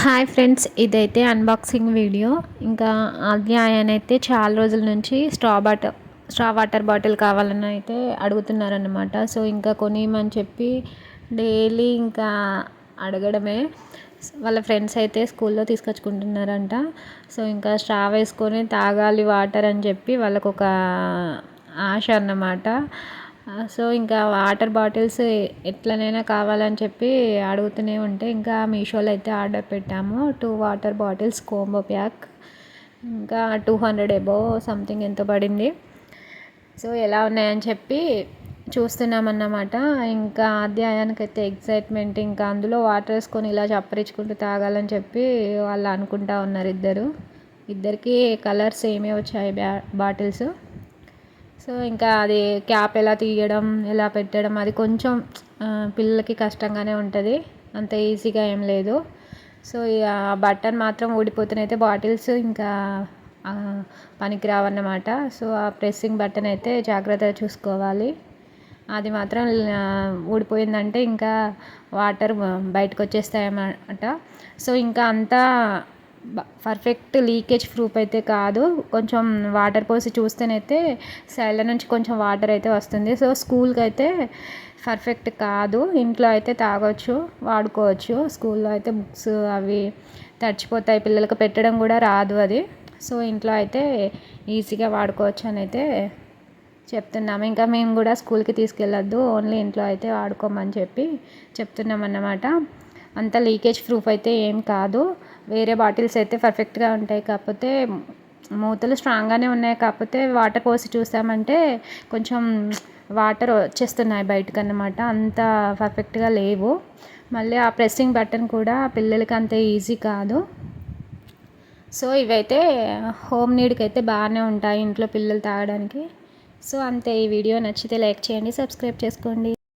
Hi friends, ఇదైతే unboxing video. ఇంకా అధ్యాయన అయితే చాలా రోజుల నుంచి స్ట్రా వాటర్ బాటిల్ కావాలని అయితే అడుగుతున్నారన్నమాట. సో ఇంకా కొనియమని చెప్పి డైలీ ఇంకా అడగడమే. వాళ్ళ ఫ్రెండ్స్ అయితే స్కూల్లో తీసుకొచ్చుకుంటున్నారంట. సో ఇంకా స్ట్రా వేసుకొని తాగాలి వాటర్ అని చెప్పి వాళ్ళకు ఒక ఆశ అన్నమాట. సో ఇంకా వాటర్ బాటిల్స్ ఎట్లనైనా కావాలని చెప్పి అడుగుతూనే ఉంటే ఇంకా మీషోలో అయితే ఆర్డర్ పెట్టాము. 2 వాటర్ బాటిల్స్ కోంబో ప్యాక్. ఇంకా 200 అబోవ్ సంథింగ్ ఎంతో పడింది. సో ఎలా ఉన్నాయని చెప్పి చూస్తున్నామన్నమాట. ఇంకా అధ్యాయానికైతే ఎగ్జైట్మెంట్. ఇంకా అందులో వాటర్ వేసుకొని ఇలా చప్పరించుకుంటూ తాగాలని చెప్పి వాళ్ళు అనుకుంటా ఉన్నారు. ఇద్దరికి కలర్స్ సేమే వచ్చాయి బాటిల్స్. సో ఇంకా అది క్యాప్ ఎలా తీయడం, ఎలా పెట్టడం అది కొంచెం పిల్లలకి కష్టంగానే ఉంటుంది. అంత ఈజీగా ఏం లేదు. సో ఆ బటన్ మాత్రం ఊడిపోతున్నైతే బాటిల్స్ ఇంకా పనికిరావన్నమాట. సో ఆ ప్రెస్సింగ్ బటన్ అయితే జాగ్రత్తగా చూసుకోవాలి. అది మాత్రం ఊడిపోయిందంటే ఇంకా వాటర్ బయటకు వచ్చేస్తాయన్నమాట. సో ఇంకా అంతా పర్ఫెక్ట్ లీకేజ్ ప్రూఫ్ అయితే కాదు. కొంచెం వాటర్ పోసి చూస్తేనైతే సైడ్ల నుంచి కొంచెం వాటర్ అయితే వస్తుంది. సో స్కూల్కి అయితే పర్ఫెక్ట్ కాదు. ఇంట్లో అయితే తాగొచ్చు, వాడుకోవచ్చు. స్కూల్లో అయితే బుక్స్ అవి తడిచిపోతాయి, పిల్లలకు పెట్టడం కూడా రాదు అది. సో ఇంట్లో అయితే ఈజీగా వాడుకోవచ్చు అని అయితే చెప్తున్నాము. ఇంకా మేము కూడా స్కూల్కి తీసుకెళ్ళొద్దు, ఓన్లీ ఇంట్లో అయితే వాడుకోమని చెప్పి చెప్తున్నాం అన్నమాట. అంత లీకేజ్ ప్రూఫ్ అయితే ఏం కాదు. వేరే బాటిల్స్ అయితే పర్ఫెక్ట్గా ఉంటాయి, కాకపోతే మూతలు స్ట్రాంగ్గానే ఉన్నాయి. కాకపోతే వాటర్ పోసి చూసామంటే కొంచెం వాటర్ వచ్చేస్తున్నాయి బయటకు అన్నమాట. అంత పర్ఫెక్ట్గా లేవు. మళ్ళీ ఆ ప్రెస్సింగ్ బటన్ కూడా పిల్లలకి అంత ఈజీ కాదు. సో ఇవైతే హోమ్ నీడ్కి అయితే బాగానే ఉంటాయి ఇంట్లో పిల్లలు తాగడానికి. సో అంతే. ఈ వీడియో నచ్చితే లైక్ చేయండి, సబ్స్క్రైబ్ చేసుకోండి.